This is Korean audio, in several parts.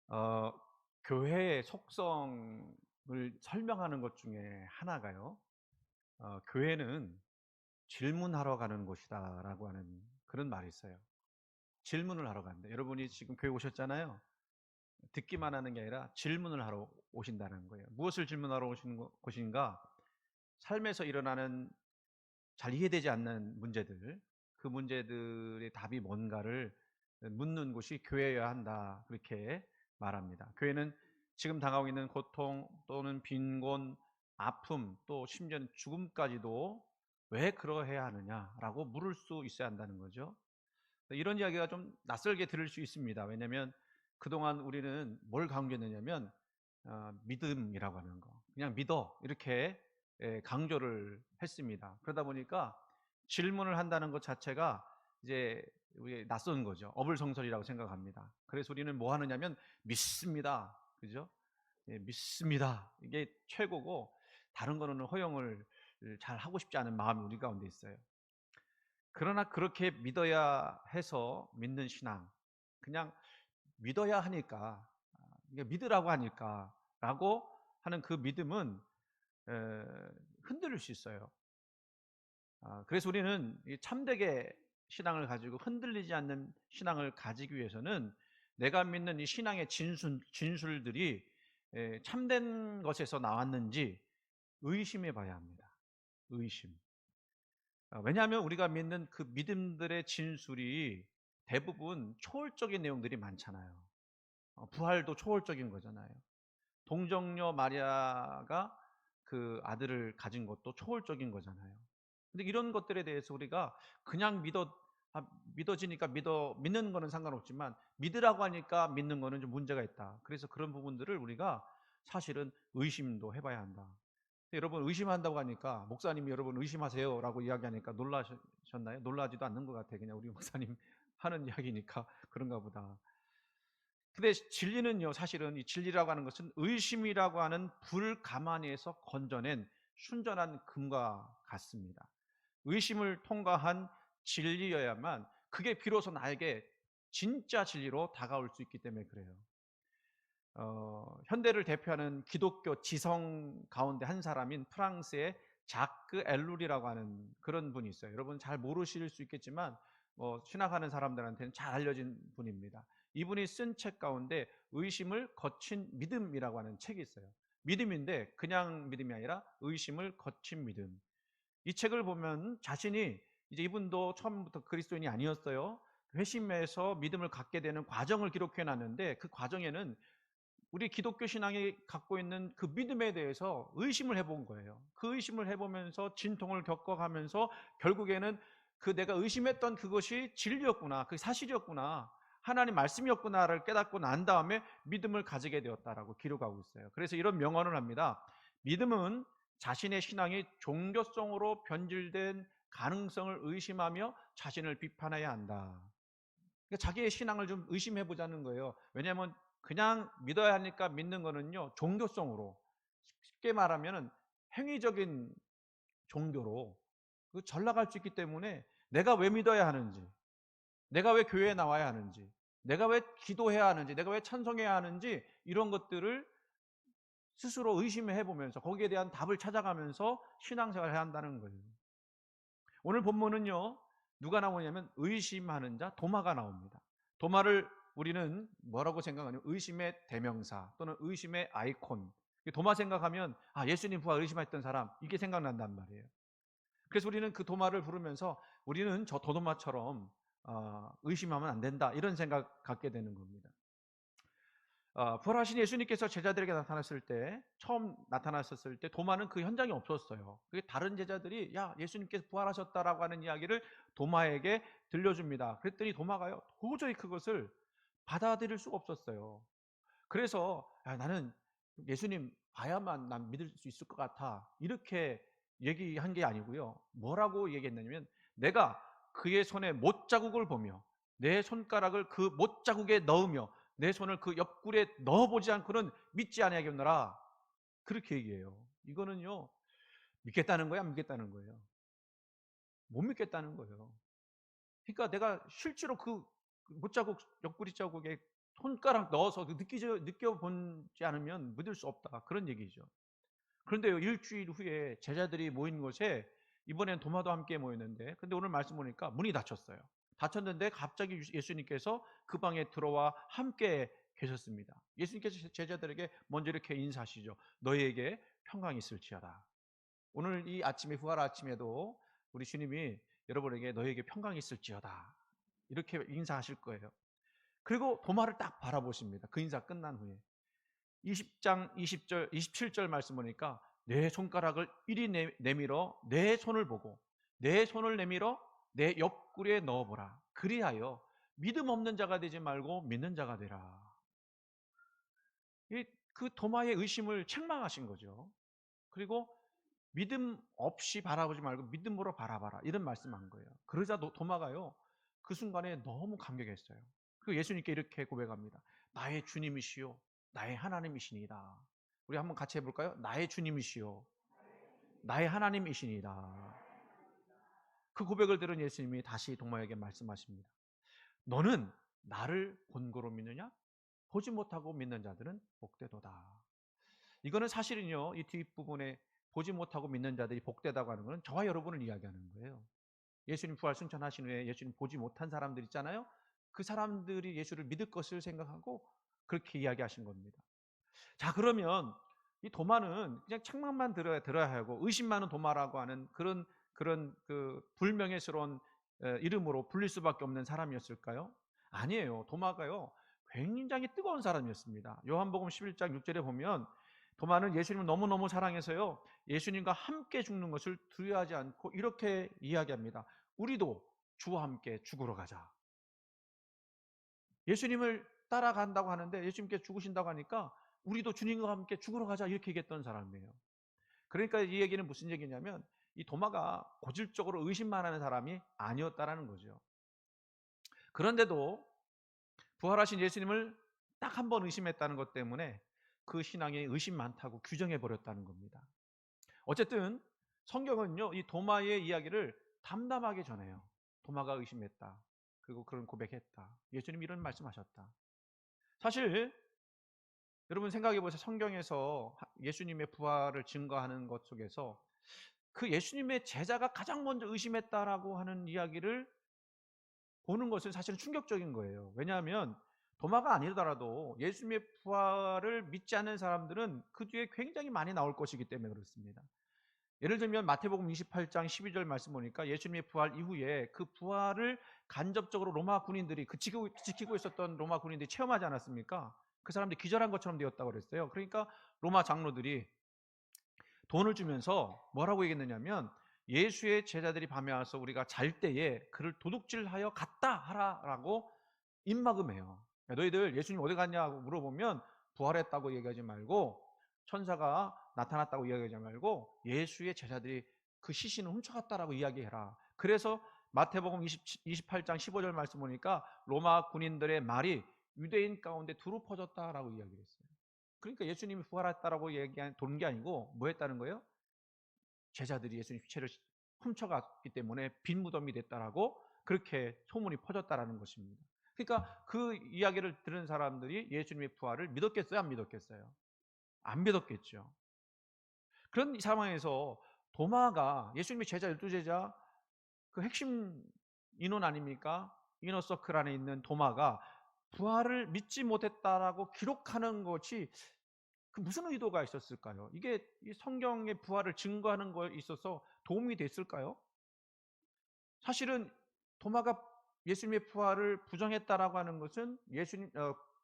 어 교회의 속성을 설명하는 것 중에 하나가요. "교회는 질문하러 가는 곳이다."라고 하는 그런 말이 있어요. 질문을 하러 간다. 여러분이 지금 교회 오셨잖아요. 듣기만 하는 게 아니라 질문을 하러 오신다는 거예요. 무엇을 질문하러 오시는 곳인가? 삶에서 일어나는 잘 이해되지 않는 문제들, 그 문제들의 답이 뭔가를 묻는 곳이 교회여야 한다. 그렇게 말합니다. 교회는 지금 당하고 있는 고통 또는 빈곤, 아픔 또 심지어는 죽음까지도 왜 그러해야 하느냐라고 물을 수 있어야 한다는 거죠. 이런 이야기가 좀 낯설게 들을 수 있습니다. 왜냐하면 그동안 우리는 뭘 강조했느냐면 믿음이라고 하는 거. 그냥 믿어. 이렇게 강조를 했습니다. 그러다 보니까 질문을 한다는 것 자체가 이제 우리 낯선 거죠. 어불성설이라고 생각합니다. 그래서 우리는 뭐 하느냐면 믿습니다. 그죠? 예, 믿습니다. 이게 최고고 다른 거는 허용을 잘 하고 싶지 않은 마음이 우리 가운데 있어요. 그러나 그렇게 믿어야 해서 믿는 신앙, 그냥 믿어야 하니까, 이게 믿으라고 하니까라고 하는 그 믿음은 에, 흔들릴 수 있어요. 그래서 우리는 이 참되게 신앙을 가지고 흔들리지 않는 신앙을 가지기 위해서는 내가 믿는 이 신앙의 진술들이 참된 것에서 나왔는지 의심해 봐야 합니다. 의심. 왜냐하면 우리가 믿는 그 믿음들의 진술이 대부분 초월적인 내용들이 많잖아요. 부활도 초월적인 거잖아요. 동정녀 마리아가 그 아들을 가진 것도 초월적인 거잖아요. 근데 이런 것들에 대해서 우리가 그냥 믿어지니까 믿는 거는 상관없지만 믿으라고 하니까 믿는 거는 좀 문제가 있다. 그래서 그런 부분들을 우리가 사실은 의심도 해봐야 한다. 여러분 의심한다고 하니까 목사님이 여러분 의심하세요라고 이야기하니까 놀라셨나요? 놀라지도 않는 것 같아요. 그냥 우리 목사님 하는 이야기니까 그런가 보다. 근데 진리는요, 사실은 이 진리라고 하는 것은 의심이라고 하는 불가마니에서 건져낸 순전한 금과 같습니다. 의심을 통과한 진리여야만 그게 비로소 나에게 진짜 진리로 다가올 수 있기 때문에 그래요. 현대를 대표하는 기독교 지성 가운데 한 사람인 프랑스의 자크 엘룰이라고 하는 그런 분이 있어요. 여러분 잘 모르실 수 있겠지만 신학하는 사람들한테는 잘 알려진 분입니다. 이분이 쓴 책 가운데 의심을 거친 믿음이라고 하는 책이 있어요. 믿음인데 그냥 믿음이 아니라 의심을 거친 믿음. 이 책을 보면 자신이 이제 이분도 처음부터 그리스도인이 아니었어요. 회심해서 믿음을 갖게 되는 과정을 기록해 놨는데 그 과정에는 우리 기독교 신앙이 갖고 있는 그 믿음에 대해서 의심을 해본 거예요. 그 의심을 해보면서 진통을 겪어가면서 결국에는 그 내가 의심했던 그것이 진리였구나, 그게 사실이었구나, 하나님 말씀이었구나를 깨닫고 난 다음에 믿음을 가지게 되었다라고 기록하고 있어요. 그래서 이런 명언을 합니다. 믿음은 자신의 신앙이 종교성으로 변질된 가능성을 의심하며 자신을 비판해야 한다. 그러니까 자기의 신앙을 좀 의심해 보자는 거예요. 왜냐하면 그냥 믿어야 하니까 믿는 거는요, 종교성으로, 쉽게 말하면 행위적인 종교로 전락할 수 있기 때문에 내가 왜 믿어야 하는지, 내가 왜 교회에 나와야 하는지, 내가 왜 기도해야 하는지, 내가 왜 찬송해야 하는지, 이런 것들을 스스로 의심해 보면서 거기에 대한 답을 찾아가면서 신앙생활을 해야 한다는 거예요. 오늘 본문은요, 누가 나오냐면 의심하는 자 도마가 나옵니다. 도마를 우리는 뭐라고 생각하냐면 의심의 대명사 또는 의심의 아이콘. 도마 생각하면 예수님 부활 의심했던 사람, 이게 생각난단 말이에요. 그래서 우리는 그 도마를 부르면서 우리는 저 도마처럼 의심하면 안 된다, 이런 생각 갖게 되는 겁니다. 부활하신 예수님께서 제자들에게 나타났을 때, 처음 나타나셨을 때 도마는 그 현장에 없었어요. 그게 다른 제자들이 야, 예수님께서 부활하셨다라고 하는 이야기를 도마에게 들려줍니다. 그랬더니 도마가요, 도저히 그것을 받아들일 수가 없었어요. 그래서 나는 예수님 봐야만 난 믿을 수 있을 것 같아, 이렇게 얘기한 게 아니고요. 뭐라고 얘기했냐면, 내가 그의 손에 못자국을 보며 내 손가락을 그 못자국에 넣으며 내 손을 그 옆구리에 넣어보지 않고는 믿지 아니하겠노라, 그렇게 얘기해요. 이거는요, 믿겠다는 거야, 안 믿겠다는 거예요? 못 믿겠다는 거예요. 그러니까 내가 실제로 그 못자국, 옆구리 자국에 손가락 넣어서 느껴보지 않으면 믿을 수 없다. 그런 얘기죠. 그런데요, 일주일 후에 제자들이 모인 곳에 이번엔 도마도 함께 모였는데, 근데 오늘 말씀 보니까 문이 닫혔어요. 닫혔는데 갑자기 예수님께서 그 방에 들어와 함께 계셨습니다. 예수님께서 제자들에게 먼저 이렇게 인사하시죠. 너희에게 평강이 있을지어다. 오늘 이 아침에, 부활 아침에도 우리 주님이 여러분에게 너희에게 평강이 있을지어다 이렇게 인사하실 거예요. 그리고 도마를 딱 바라보십니다. 그 인사 끝난 후에 20장 20절 27절 말씀 보니까 내 손가락을 이리 내밀어 내 손을 보고 내 손을 내밀어 내 옆구리에 넣어보라. 그리하여 믿음 없는 자가 되지 말고 믿는 자가 되라. 그 도마의 의심을 책망하신 거죠. 그리고 믿음 없이 바라보지 말고 믿음으로 바라봐라, 이런 말씀한 거예요. 그러자 도마가요, 그 순간에 너무 감격했어요. 그리고 예수님께 이렇게 고백합니다. 나의 주님이시요 나의 하나님이시니이다. 우리 한번 같이 해볼까요? 나의 주님이시요 나의 하나님이시니이다. 그 고백을 들은 예수님이 다시 도마에게 말씀하십니다. 너는 나를 본고로 믿느냐? 보지 못하고 믿는 자들은 복되도다. 이거는 사실은요, 이 뒷부분에 보지 못하고 믿는 자들이 복되다고 하는 것은 저와 여러분을 이야기하는 거예요. 예수님 부활 승천하신 후에 예수님 보지 못한 사람들 있잖아요. 그 사람들이 예수를 믿을 것을 생각하고 그렇게 이야기하신 겁니다. 자, 그러면 이 도마는 그냥 책망만 들어야 하고 의심 많은 도마라고 하는 그런 그 불명예스러운 이름으로 불릴 수밖에 없는 사람이었을까요? 아니에요. 도마가요, 굉장히 뜨거운 사람이었습니다. 요한복음 11장 6절에 보면 도마는 예수님을 너무너무 사랑해서요, 예수님과 함께 죽는 것을 두려워하지 않고 이렇게 이야기합니다. 우리도 주와 함께 죽으러 가자. 예수님을 따라간다고 하는데 예수님께 죽으신다고 하니까 우리도 주님과 함께 죽으러 가자, 이렇게 얘기했던 사람이에요. 그러니까 이 얘기는 무슨 얘기냐면 이 도마가 고질적으로 의심만 하는 사람이 아니었다라는 거죠. 그런데도 부활하신 예수님을 딱 한 번 의심했다는 것 때문에 그 신앙에 의심 많다고 규정해 버렸다는 겁니다. 어쨌든 성경은요, 이 도마의 이야기를 담담하게 전해요. 도마가 의심했다. 그리고 그런 고백했다. 예수님 이런 말씀하셨다. 사실 여러분 생각해 보세요. 성경에서 예수님의 부활을 증거하는 것 속에서 그 예수님의 제자가 가장 먼저 의심했다라고 하는 이야기를 보는 것은 사실은 충격적인 거예요. 왜냐하면 도마가 아니더라도 예수님의 부활을 믿지 않는 사람들은 그 뒤에 굉장히 많이 나올 것이기 때문에 그렇습니다. 예를 들면 마태복음 28장 12절 말씀 보니까 예수님의 부활 이후에 그 부활을 간접적으로 로마 군인들이 지키고 있었던 로마 군인들이 체험하지 않았습니까? 그 사람들이 기절한 것처럼 되었다고 그랬어요. 그러니까 로마 장로들이 돈을 주면서 뭐라고 얘기했느냐면 예수의 제자들이 밤에 와서 우리가 잘 때에 그를 도둑질하여 갔다 하라라고 입막음해요. 너희들 예수님 어디 갔냐고 물어보면 부활했다고 얘기하지 말고 천사가 나타났다고 이야기하지 말고 예수의 제자들이 그 시신을 훔쳐갔다라고 이야기해라. 그래서 마태복음 28장 15절 말씀 보니까 로마 군인들의 말이 유대인 가운데 두루 퍼졌다라고 이야기를 했어요. 그러니까 예수님이 부활했다라고 얘기한 도는 게 아니고 뭐 했다는 거예요? 제자들이 예수님 시체를 훔쳐갔기 때문에 빈 무덤이 됐다라고 그렇게 소문이 퍼졌다라는 것입니다. 그러니까 그 이야기를 들은 사람들이 예수님의 부활을 믿었겠어요? 안 믿었겠어요? 안 믿었겠죠. 그런 상황에서 도마가 예수님의 제자 12제자 그 핵심 인원 아닙니까? 이너서클 안에 있는 도마가 부활을 믿지 못했다라고 기록하는 것이 그 무슨 의도가 있었을까요? 이게 이 성경의 부활을 증거하는 거에 있어서 도움이 됐을까요? 사실은 도마가 예수님의 부활을 부정했다라고 하는 것은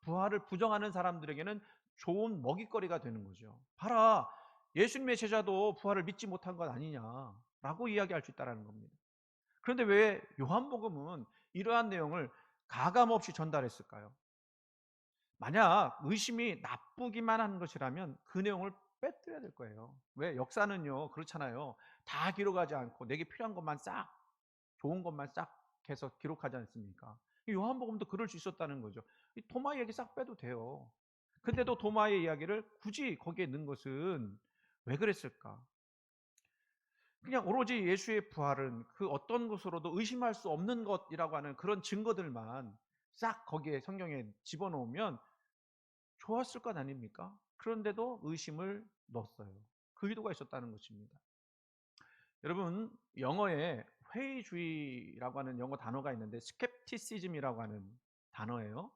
부활을 부정하는 사람들에게는 좋은 먹잇거리가 되는 거죠. 봐라, 예수님의 제자도 부활을 믿지 못한 것 아니냐라고 이야기할 수 있다는 겁니다. 그런데 왜 요한복음은 이러한 내용을 가감없이 전달했을까요? 만약 의심이 나쁘기만 한 것이라면 그 내용을 빼뜨려야 될 거예요. 왜? 역사는요 그렇잖아요. 다 기록하지 않고 내게 필요한 것만 싹, 좋은 것만 싹 해서 기록하지 않습니까? 요한복음도 그럴 수 있었다는 거죠. 이 도마 얘기 싹 빼도 돼요. 근데도 도마의 이야기를 굳이 거기에 넣은 것은 왜 그랬을까? 그냥 오로지 예수의 부활은 그 어떤 것으로도 의심할 수 없는 것이라고 하는 그런 증거들만 싹 거기에 성경에 집어넣으면 좋았을 것 아닙니까? 그런데도 의심을 넣었어요. 그 의도가 있었다는 것입니다. 여러분, 영어에 회의주의라고 하는 영어 단어가 있는데 skepticism이라고 하는 단어예요.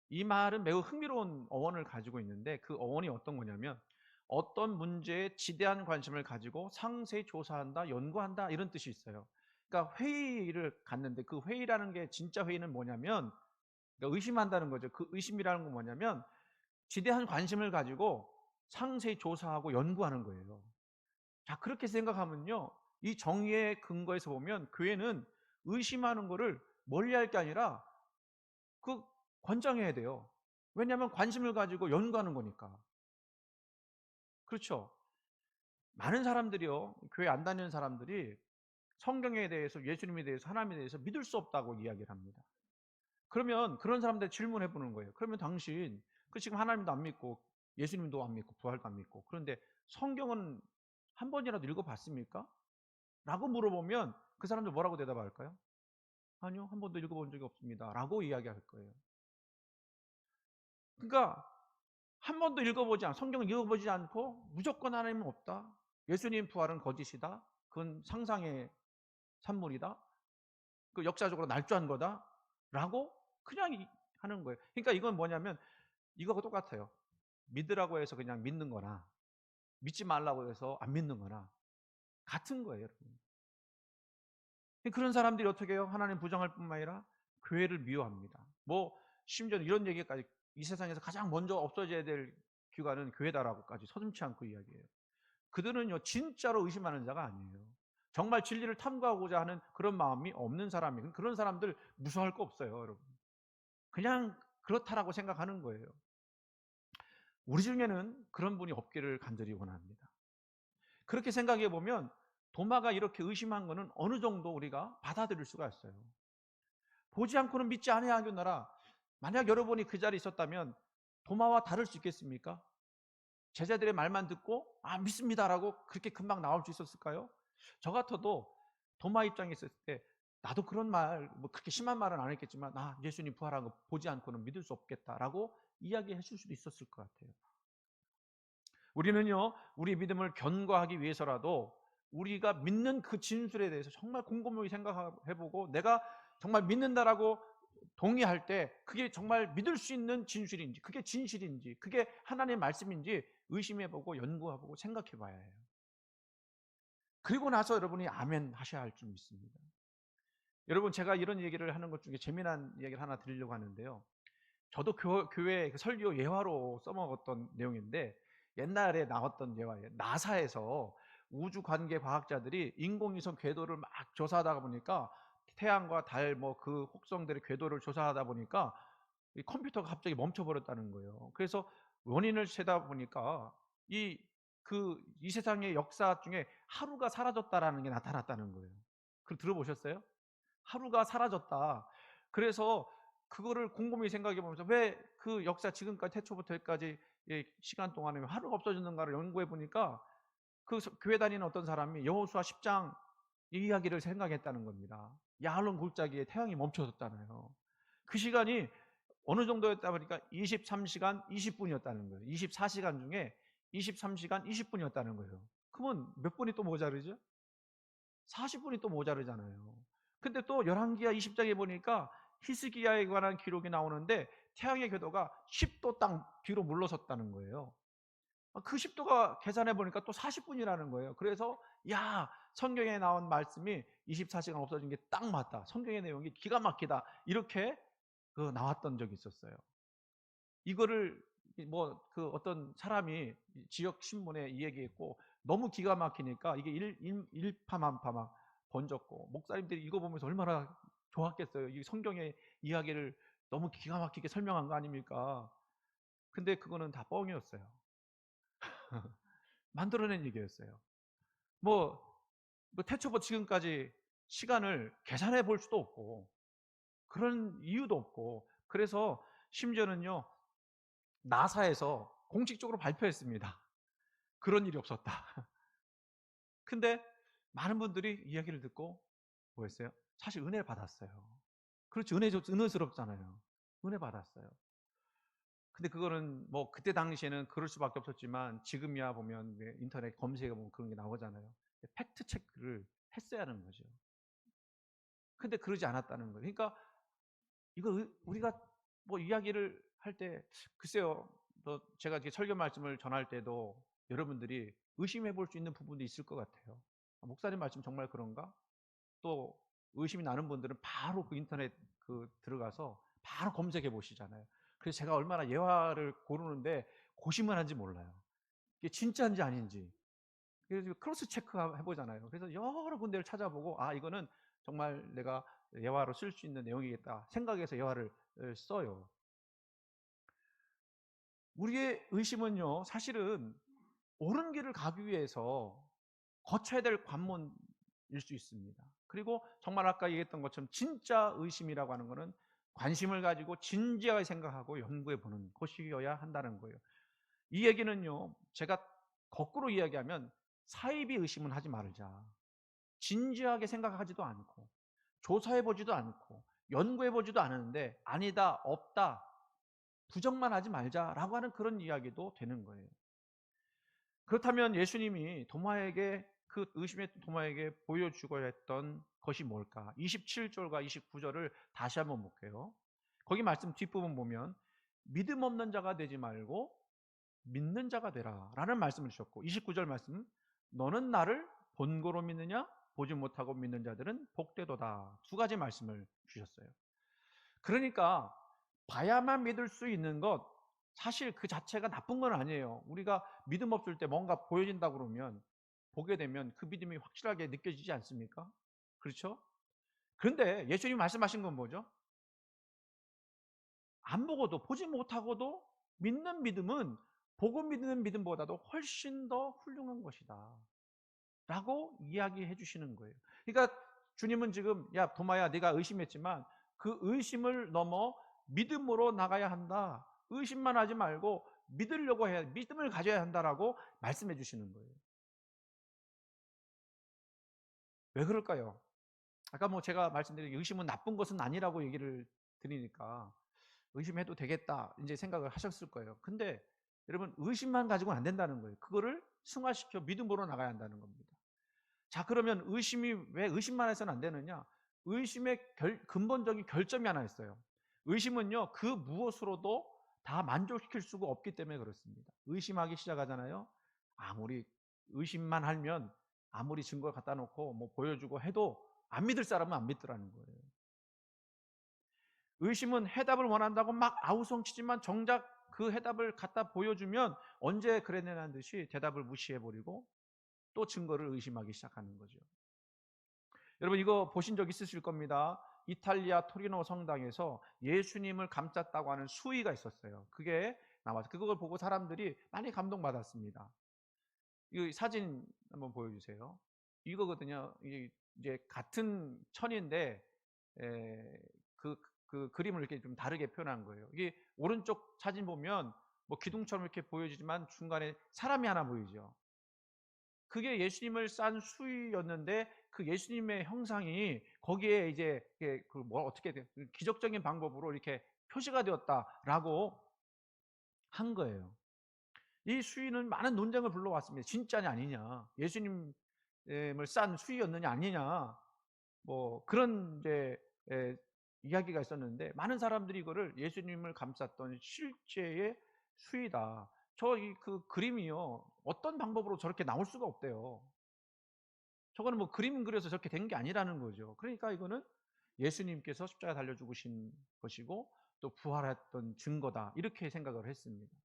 이 말은 매우 흥미로운 어원을 가지고 있는데 그 어원이 어떤 거냐면 어떤 문제에 지대한 관심을 가지고 상세히 조사한다, 연구한다 이런 뜻이 있어요. 그러니까 회의를 갔는데 그 회의라는 게 진짜 회의는 뭐냐면 그러니까 의심한다는 거죠. 그 의심이라는 건 뭐냐면 지대한 관심을 가지고 상세히 조사하고 연구하는 거예요. 자, 그렇게 생각하면요. 이 정의의 근거에서 보면 교회는 의심하는 거를 멀리할 게 아니라 그 권장해야 돼요. 왜냐하면 관심을 가지고 연구하는 거니까. 그렇죠? 많은 사람들이요. 교회 안 다니는 사람들이 성경에 대해서 예수님에 대해서 하나님에 대해서 믿을 수 없다고 이야기를 합니다. 그러면 그런 사람들 질문해 보는 거예요. 그러면 당신 지금 하나님도 안 믿고 예수님도 안 믿고 부활도 안 믿고 그런데 성경은 한 번이라도 읽어봤습니까? 라고 물어보면 그 사람들 뭐라고 대답할까요? 아니요, 한 번도 읽어본 적이 없습니다. 라고 이야기할 거예요. 그러니까 한 번도 성경을 읽어보지 않고 무조건 하나님은 없다. 예수님 부활은 거짓이다. 그건 상상의 산물이다. 그 역사적으로 날조한 거다. 라고 그냥 하는 거예요. 그러니까 이건 뭐냐면 이거하고 똑같아요. 믿으라고 해서 그냥 믿는 거나 믿지 말라고 해서 안 믿는 거나 같은 거예요, 여러분. 그런 사람들이 어떻게 해요? 하나님 부정할 뿐만 아니라 교회를 미워합니다. 뭐 심지어 이런 얘기까지 이 세상에서 가장 먼저 없어져야 될 기관은 교회다라고까지 서슴지 않고 이야기해요. 그들은요 진짜로 의심하는 자가 아니에요. 정말 진리를 탐구하고자 하는 그런 마음이 없는 사람이 그런 사람들 무서워할 거 없어요, 여러분. 그냥 그렇다라고 생각하는 거예요. 우리 중에는 그런 분이 없기를 간절히 원합니다. 그렇게 생각해 보면 도마가 이렇게 의심한 거는 어느 정도 우리가 받아들일 수가 있어요. 보지 않고는 믿지 아니하겠노라. 만약 여러분이 그 자리에 있었다면 도마와 다를 수 있겠습니까? 제자들의 말만 듣고 믿습니다라고 그렇게 금방 나올 수 있었을까요? 저 같아도 도마 입장에 있었을 때 나도 그런 말, 뭐 그렇게 심한 말은 안 했겠지만 예수님 부활한 거 보지 않고는 믿을 수 없겠다라고 이야기해 줄 수도 있었을 것 같아요. 우리는요, 우리 믿음을 견고하기 위해서라도 우리가 믿는 그 진술에 대해서 정말 곰곰이 생각해보고 내가 정말 믿는다라고 동의할 때 그게 정말 믿을 수 있는 진술인지 그게 진실인지 그게 하나님의 말씀인지 의심해보고 연구해보고 생각해봐야 해요. 그리고 나서 여러분이 아멘 하셔야 할 줄 믿습니다. 여러분, 제가 이런 얘기를 하는 것 중에 재미난 얘기를 하나 드리려고 하는데요. 저도 교회 설교 예화로 써먹었던 내용인데 옛날에 나왔던 예화예요. 나사에서 우주관계 과학자들이 인공위성 궤도를 막 조사하다 보니까 태양과 달 뭐 그 혹성들의 궤도를 조사하다 보니까 이 컴퓨터가 갑자기 멈춰버렸다는 거예요. 그래서 원인을 세다 보니까 이 세상의 역사 중에 하루가 사라졌다라는 게 나타났다는 거예요. 그걸 들어보셨어요? 하루가 사라졌다. 그래서 그거를 곰곰이 생각해 보면서 왜 그 역사 지금까지 태초부터 여기까지 시간 동안에 하루가 없어졌는가를 연구해 보니까 교회 다니는 어떤 사람이 여호수아 10장 이 이야기를 생각했다는 겁니다. 야알론 골짜기에 태양이 멈춰졌잖아요. 그 시간이 어느 정도였다 보니까 23시간 20분이었다는 거예요. 24시간 중에 23시간 20분이었다는 거예요. 그러면 몇 분이 또 모자르죠? 40분이 또 모자르잖아요. 근데 또 열왕기하 20장에 보니까 히스기야에 관한 기록이 나오는데 태양의 궤도가 10도 땅 뒤로 물러섰다는 거예요. 그 10도가 계산해 보니까 또 40분이라는 거예요. 그래서 성경에 나온 말씀이 24시간 없어진 게 딱 맞다. 성경의 내용이 기가 막히다. 이렇게 나왔던 적이 있었어요. 이거를 뭐 어떤 사람이 지역 신문에 이 얘기했고 너무 기가 막히니까 이게 일파만파 막 번졌고 목사님들이 이거 보면서 얼마나 좋았겠어요. 이 성경의 이야기를 너무 기가 막히게 설명한 거 아닙니까? 근데 그거는 다 뻥이었어요. 만들어낸 얘기였어요. 뭐 태초부터 지금까지 시간을 계산해 볼 수도 없고 그런 이유도 없고 그래서 심지어는요 나사에서 공식적으로 발표했습니다. 그런 일이 없었다. 근데 많은 분들이 이야기를 듣고 뭐 했어요? 사실 은혜를 받았어요. 그렇죠. 은혜스럽잖아요. 은혜 받았어요. 근데 그거는 뭐 그때 당시에는 그럴 수밖에 없었지만 지금이야 보면 왜 인터넷 검색해 보면 그런 게 나오잖아요. 팩트 체크를 했어야 하는 거죠. 근데 그러지 않았다는 거예요. 그러니까 이거 우리가 뭐 이야기를 할 때 글쎄요. 제가 이렇게 설교 말씀을 전할 때도 여러분들이 의심해 볼 수 있는 부분도 있을 것 같아요. '아 목사님 말씀 정말 그런가?' 또 의심이 나는 분들은 바로 그 인터넷 들어가서 바로 검색해 보시잖아요. 그래서 제가 얼마나 예화를 고르는데 고심을 한지 몰라요. 이게 진짜인지 아닌지. 그래서 크로스 체크 해 보잖아요. 그래서 여러 군데를 찾아보고 '아 이거는 정말 내가 예화로 쓸 수 있는 내용이겠다.' 생각해서 예화를 써요. 우리의 의심은요 사실은 옳은 길을 가기 위해서 거쳐야 될 관문일 수 있습니다. 그리고 정말 아까 얘기했던 것처럼 진짜 의심이라고 하는 것은 관심을 가지고 진지하게 생각하고 연구해 보는 것이어야 한다는 거예요. 이 얘기는요 제가 거꾸로 이야기하면 사이비 의심은 하지 말자. 진지하게 생각하지도 않고 조사해 보지도 않고 연구해 보지도 않았는데 아니다, 없다, 부정만 하지 말자라고 하는 그런 이야기도 되는 거예요. 그렇다면 예수님이 도마에게 그 의심의 도마에게 보여주고자 했던 것이 뭘까? 27절과 29절을 다시 한번 볼게요. 거기 말씀 뒷부분 보면 믿음 없는 자가 되지 말고 믿는 자가 되라 라는 말씀을 주셨고 29절 말씀 너는 나를 본고로 믿느냐 보지 못하고 믿는 자들은 복되도다 두 가지 말씀을 주셨어요. 그러니까 봐야만 믿을 수 있는 것 사실 그 자체가 나쁜 건 아니에요. 우리가 믿음 없을 때 뭔가 보여진다 그러면 보게 되면 그 믿음이 확실하게 느껴지지 않습니까? 그렇죠? 그런데 예수님이 말씀하신 건 뭐죠? 안 보고도 보지 못하고도 믿는 믿음은 보고 믿는 믿음보다도 훨씬 더 훌륭한 것이다 라고 이야기해 주시는 거예요. 그러니까 주님은 지금 야 도마야 네가 의심했지만 그 의심을 넘어 믿음으로 나가야 한다. 의심만 하지 말고 믿으려고 해야 믿음을 가져야 한다라고 말씀해 주시는 거예요. 왜 그럴까요? 아까 뭐 제가 말씀드린 의심은 나쁜 것은 아니라고 얘기를 드리니까 의심해도 되겠다 이제 생각을 하셨을 거예요. 근데 여러분 의심만 가지고는 안 된다는 거예요. 그거를 승화시켜 믿음으로 나가야 한다는 겁니다. 자 그러면 의심이 왜 의심만 해서는 안 되느냐? 의심의 근본적인 결점이 하나 있어요. 의심은요 그 무엇으로도 다 만족시킬 수가 없기 때문에 그렇습니다. 의심하기 시작하잖아요. 아무리 의심만 하면 아무리 증거를 갖다 놓고 뭐 보여주고 해도 안 믿을 사람은 안 믿더라는 거예요. 의심은 해답을 원한다고 막 아우성치지만 정작 그 해답을 갖다 보여주면 언제 그랬냐는 듯이 대답을 무시해버리고 또 증거를 의심하기 시작하는 거죠. 여러분 이거 보신 적 있으실 겁니다. 이탈리아 토리노 성당에서 예수님을 감쌌다고 하는 수의가 있었어요. 그게 나와서 그걸 보고 사람들이 많이 감동받았습니다. 이 사진 한번 보여주세요. 이거거든요. 이제 같은 천인데 그, 그 그림을 이렇게 좀 다르게 표현한 거예요. 이게 오른쪽 사진 보면 뭐 기둥처럼 이렇게 보여지지만 중간에 사람이 하나 보이죠. 그게 예수님을 싼 수위였는데 그 예수님의 형상이 거기에 이제 그뭐 어떻게 기적적인 방법으로 이렇게 표시가 되었다라고 한 거예요. 이 수위는 많은 논쟁을 불러왔습니다. 진짜냐 아니냐, 예수님을 싼 수위였느냐 아니냐, 뭐 그런 이제 이야기가 있었는데 많은 사람들이 이거를 예수님을 감쌌던 실제의 수위다. 저 그 그림이요 어떤 방법으로 저렇게 나올 수가 없대요. 저거는 뭐 그림 그려서 저렇게 된 게 아니라는 거죠. 그러니까 이거는 예수님께서 십자가에 달려 죽으신 것이고 또 부활했던 증거다 이렇게 생각을 했습니다.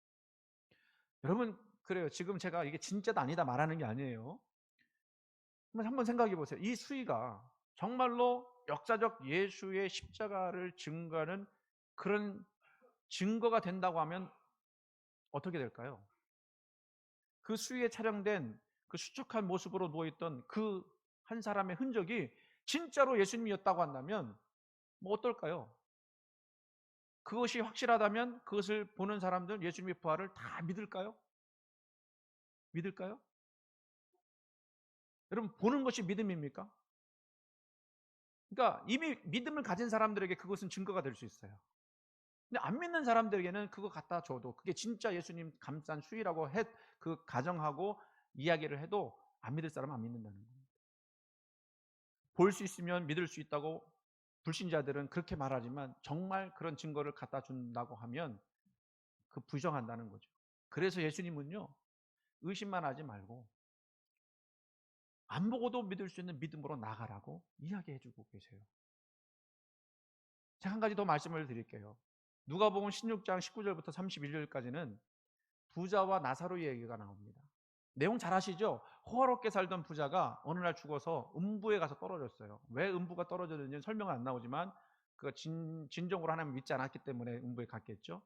여러분 그래요. 지금 제가 이게 진짜다 아니다 말하는 게 아니에요. 한번 생각해 보세요. 이 수위가 정말로 역사적 예수의 십자가를 증거하는 그런 증거가 된다고 하면 어떻게 될까요? 그 수위에 촬영된 그 수축한 모습으로 누워있던 그 한 사람의 흔적이 진짜로 예수님이었다고 한다면 뭐 어떨까요? 그것이 확실하다면 그것을 보는 사람들은 예수님의 부활을 다 믿을까요? 믿을까요? 여러분 보는 것이 믿음입니까? 그러니까 이미 믿음을 가진 사람들에게 그것은 증거가 될 수 있어요. 근데 안 믿는 사람들에게는 그거 갖다 줘도 그게 진짜 예수님 감싼 수위라고 그 가정하고 이야기를 해도 안 믿을 사람은 안 믿는다는 거예요. 볼 수 있으면 믿을 수 있다고 불신자들은 그렇게 말하지만 정말 그런 증거를 갖다 준다고 하면 그 부정한다는 거죠. 그래서 예수님은요, 의심만 하지 말고 안 보고도 믿을 수 있는 믿음으로 나가라고 이야기해 주고 계세요. 제가 한 가지 더 말씀을 드릴게요. 누가복음 16장 19절부터 31절까지는 부자와 나사로의 얘기가 나옵니다. 내용 잘 아시죠? 호화롭게 살던 부자가 어느 날 죽어서 음부에 가서 떨어졌어요. 왜 음부가 떨어졌는지는 설명은 안 나오지만 그 진정으로 하나님 믿지 않았기 때문에 음부에 갔겠죠.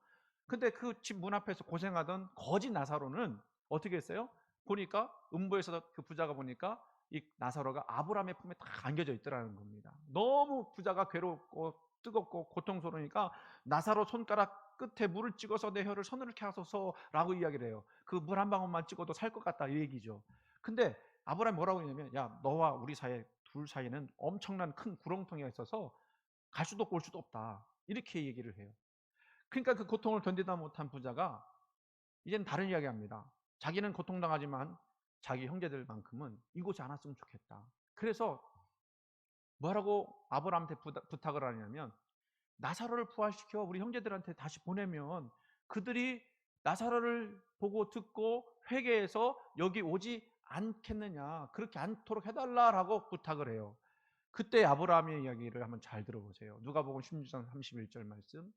근데 그 집 문 앞에서 고생하던 거지 나사로는 어떻게 했어요? 보니까 음부에서 그 부자가 보니까 이 나사로가 아브라함의 품에 딱 안겨져 있더라는 겁니다. 너무 부자가 괴롭고 뜨겁고 고통스러우니까 나사로 손가락 끝에 물을 찍어서 내 혀를 서늘케 하소서라고 이야기를 해요. 그 물 한 방울만 찍어도 살 것 같다 이 얘기죠. 근데 아브라함이 뭐라고 했냐면, 야, 너와 우리 사이 둘 사이는 엄청난 큰 구렁텅이가 있어서 갈 수도 없고 올 수도 없다, 이렇게 얘기를 해요. 그러니까 그 고통을 견디다 못한 부자가 이제는 다른 이야기합니다. 자기는 고통당하지만 자기 형제들만큼은 이곳에 안 왔으면 좋겠다. 그래서 뭐라고 아브라함한테 부탁을 하냐면, 나사로를 부활시켜 우리 형제들한테 다시 보내면 그들이 나사로를 보고 듣고 회개해서 여기 오지 않겠느냐, 그렇게 않도록 해달라라고 부탁을 해요. 그때 아브라함의 이야기를 한번 잘 들어보세요. 누가복음 16장 31절 말씀.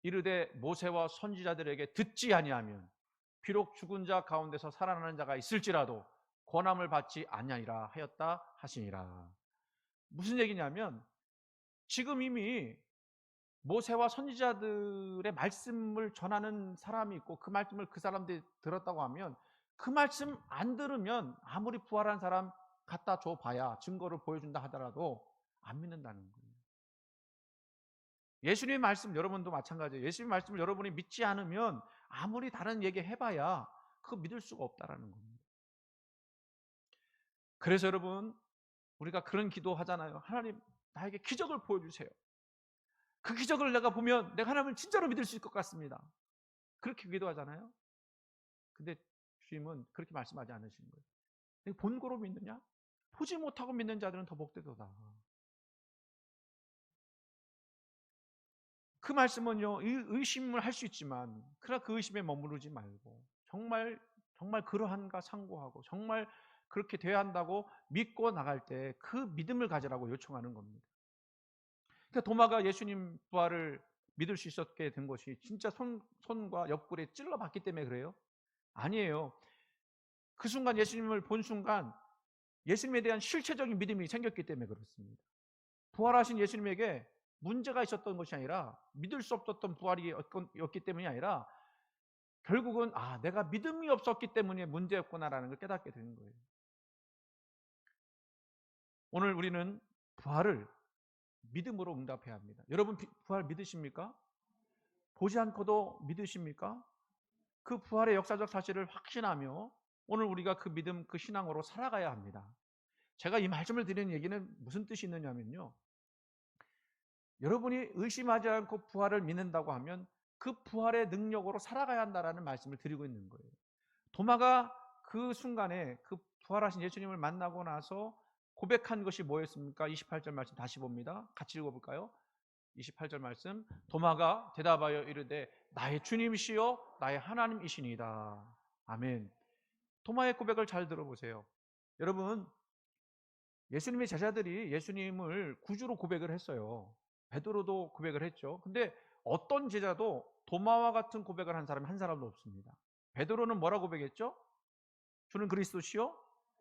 이르되 모세와 선지자들에게 듣지 아니하면 비록 죽은 자 가운데서 살아나는 자가 있을지라도 권함을 받지 아니하리라 하였다 하시니라. 무슨 얘기냐면, 지금 이미 모세와 선지자들의 말씀을 전하는 사람이 있고 그 말씀을 그 사람들이 들었다고 하면 그 말씀 안 들으면 아무리 부활한 사람 갖다 줘봐야 증거를 보여준다 하더라도 안 믿는다는 거예요. 예수님의 말씀, 여러분도 마찬가지예요. 예수님의 말씀을 여러분이 믿지 않으면 아무리 다른 얘기 해봐야 그거 믿을 수가 없다라는 겁니다. 그래서 여러분, 우리가 그런 기도하잖아요. 하나님, 나에게 기적을 보여주세요. 그 기적을 내가 보면 내가 하나님을 진짜로 믿을 수 있을 것 같습니다. 그렇게 기도하잖아요. 근데 주님은 그렇게 말씀하지 않으시는 거예요. 내가 본고로 믿느냐? 보지 못하고 믿는 자들은 더 복되도다. 그 말씀은요, 의심을 할 수 있지만 그러나 그 의심에 머무르지 말고 정말 정말 그러한가 상고하고 정말 그렇게 돼야 한다고 믿고 나갈 때 그 믿음을 가지라고 요청하는 겁니다. 그러니까 도마가 예수님 부활을 믿을 수 있었게 된 것이 진짜 손과 옆구리에 찔러봤기 때문에 그래요? 아니에요. 그 순간 예수님을 본 순간 예수님에 대한 실체적인 믿음이 생겼기 때문에 그렇습니다. 부활하신 예수님에게 문제가 있었던 것이 아니라, 믿을 수 없었던 부활이었기 때문이 아니라 결국은 내가 믿음이 없었기 때문에 문제였구나라는 걸 깨닫게 되는 거예요. 오늘 우리는 부활을 믿음으로 응답해야 합니다. 여러분 부활 믿으십니까? 보지 않고도 믿으십니까? 그 부활의 역사적 사실을 확신하며 오늘 우리가 그 믿음, 그 신앙으로 살아가야 합니다. 제가 이 말씀을 드리는 얘기는 무슨 뜻이 있느냐면요, 여러분이 의심하지 않고 부활을 믿는다고 하면 그 부활의 능력으로 살아가야 한다라는 말씀을 드리고 있는 거예요. 도마가 그 순간에 그 부활하신 예수님을 만나고 나서 고백한 것이 뭐였습니까? 28절 말씀 다시 봅니다. 같이 읽어볼까요? 28절 말씀. 도마가 대답하여 이르되 나의 주님이시여 나의 하나님이시니이다. 아멘. 도마의 고백을 잘 들어보세요. 여러분, 예수님의 제자들이 예수님을 구주로 고백을 했어요. 베드로도 고백을 했죠. 근데 어떤 제자도 도마와 같은 고백을 한 사람이 한 사람도 없습니다. 베드로는 뭐라고 고백했죠? 주는 그리스도시요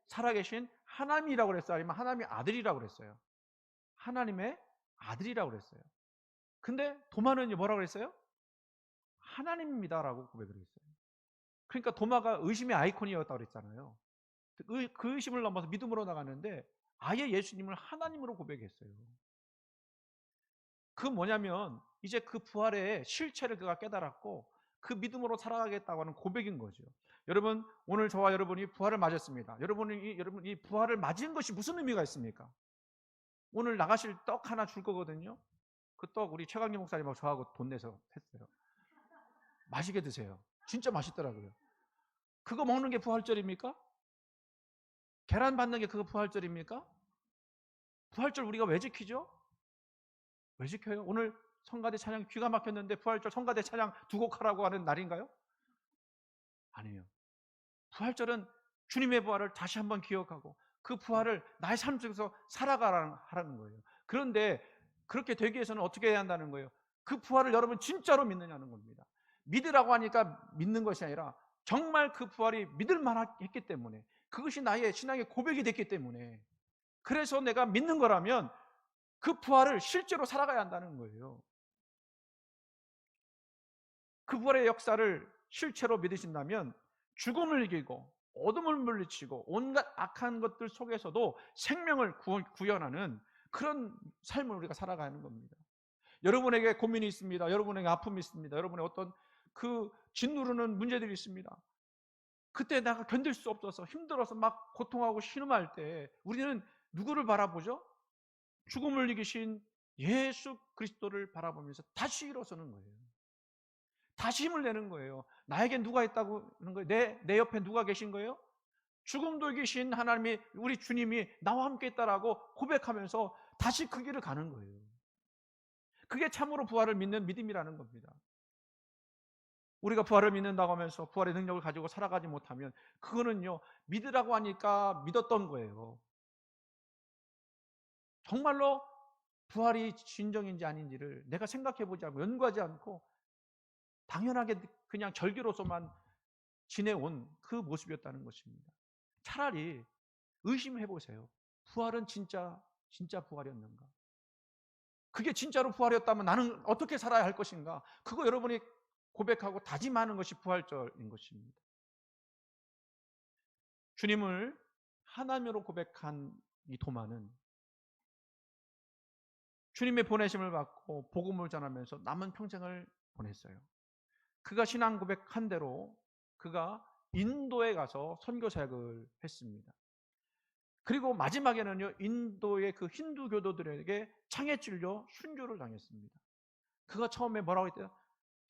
살아계신 하나님이라고 그랬어요? 아니면 하나님의 아들이라고 그랬어요? 하나님의 아들이라고 그랬어요. 근데 도마는 뭐라고 그랬어요? 하나님입니다라고 고백을 했어요. 그러니까 도마가 의심의 아이콘이었다고 그랬잖아요. 그 의심을 넘어서 믿음으로 나가는데 아예 예수님을 하나님으로 고백했어요. 그 뭐냐면 이제 그 부활의 실체를 그가 깨달았고 그 믿음으로 살아가겠다고 하는 고백인 거죠. 여러분, 오늘 저와 여러분이 부활을 맞았습니다. 여러분 이 부활을 맞은 것이 무슨 의미가 있습니까? 오늘 나가실 떡 하나 줄 거거든요. 그 떡 우리 최강기 목사님하고 저하고 돈 내서 했어요. 맛있게 드세요. 진짜 맛있더라고요. 그거 먹는 게 부활절입니까? 계란 받는 게 그거 부활절입니까? 부활절 우리가 왜 지키죠? 왜 지켜요? 오늘 성가대 찬양 귀가 막혔는데 부활절 성가대 찬양 두 곡 하라고 하는 날인가요? 아니에요. 부활절은 주님의 부활을 다시 한번 기억하고 그 부활을 나의 삶 속에서 살아가라는 거예요. 그런데 그렇게 되기 위해서는 어떻게 해야 한다는 거예요? 그 부활을 여러분 진짜로 믿느냐는 겁니다. 믿으라고 하니까 믿는 것이 아니라 정말 그 부활이 믿을 만했기 때문에, 그것이 나의 신앙의 고백이 됐기 때문에, 그래서 내가 믿는 거라면 그 부활을 실제로 살아가야 한다는 거예요. 그 부활의 역사를 실체로 믿으신다면 죽음을 이기고 어둠을 물리치고 온갖 악한 것들 속에서도 생명을 구현하는 그런 삶을 우리가 살아가는 겁니다. 여러분에게 고민이 있습니다. 여러분에게 아픔이 있습니다. 여러분의 어떤 그 짓누르는 문제들이 있습니다. 그때 내가 견딜 수 없어서 힘들어서 막 고통하고 신음할 때 우리는 누구를 바라보죠? 죽음을 이기신 예수 그리스도를 바라보면서 다시 일어서는 거예요. 다시 힘을 내는 거예요. 나에겐 누가 있다고 하는 거예요? 내 옆에 누가 계신 거예요? 죽음도 이기신 하나님이, 우리 주님이 나와 함께 있다라고 고백하면서 다시 그 길을 가는 거예요. 그게 참으로 부활을 믿는 믿음이라는 겁니다. 우리가 부활을 믿는다고 하면서 부활의 능력을 가지고 살아가지 못하면 그거는요, 믿으라고 하니까 믿었던 거예요. 정말로 부활이 진정인지 아닌지를 내가 생각해보지 않고 연구하지 않고 당연하게 그냥 절기로서만 지내온 그 모습이었다는 것입니다. 차라리 의심해 보세요. 부활은 진짜 부활이었는가? 그게 진짜로 부활이었다면 나는 어떻게 살아야 할 것인가? 그거 여러분이 고백하고 다짐하는 것이 부활절인 것입니다. 주님을 하나님으로 고백한 이 도마는 주님의 보내심을 받고 복음을 전하면서 남은 평생을 보냈어요. 그가 신앙 고백한 대로 그가 인도에 가서 선교 사역을 했습니다. 그리고 마지막에는요, 인도의 그 힌두 교도들에게 창에 찔려 순교를 당했습니다. 그가 처음에 뭐라고 했대요?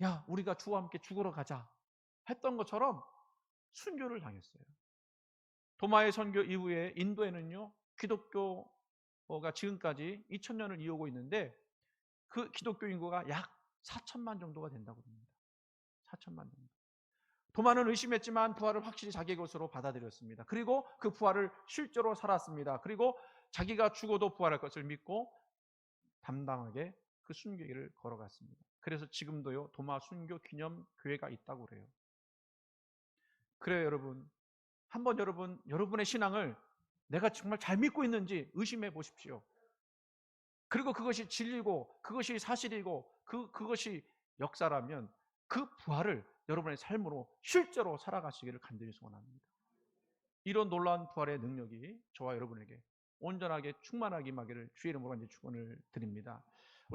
야, 우리가 주와 함께 죽으러 가자 했던 것처럼 순교를 당했어요. 도마의 선교 이후에 인도에는요, 기독교가 지금까지 2000년을 이어오고 있는데 그 기독교 인구가 약 4천만 정도가 된다고 합니다. 4천만 정도. 도마는 의심했지만 부활을 확실히 자기 것으로 받아들였습니다. 그리고 그 부활을 실제로 살았습니다. 그리고 자기가 죽어도 부활할 것을 믿고 담담하게 그 순교길을 걸어갔습니다. 그래서 지금도요, 도마 순교 기념 교회가 있다고 그래요. 그래요, 여러분. 한번 여러분의 신앙을 내가 정말 잘 믿고 있는지 의심해 보십시오. 그리고 그것이 진리고 그것이 사실이고 그것이 역사라면 그 부활을 여러분의 삶으로 실제로 살아가시기를 간절히 소원합니다. 이런 놀라운 부활의 능력이 저와 여러분에게 온전하게 충만하게 임하기를 주의 이름으로 축원을 드립니다.